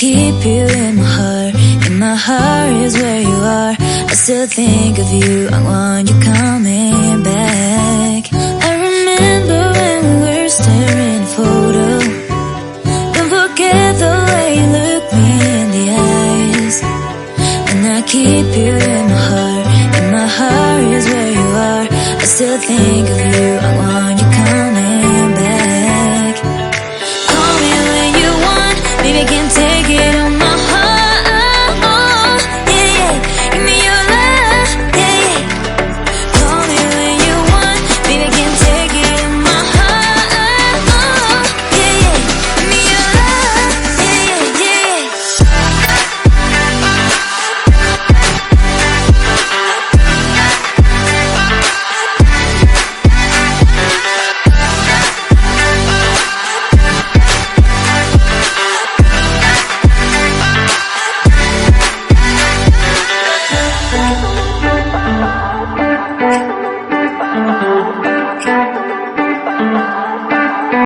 keep you in my heart. In my heart is where you are. I still think of you. I want you coming back.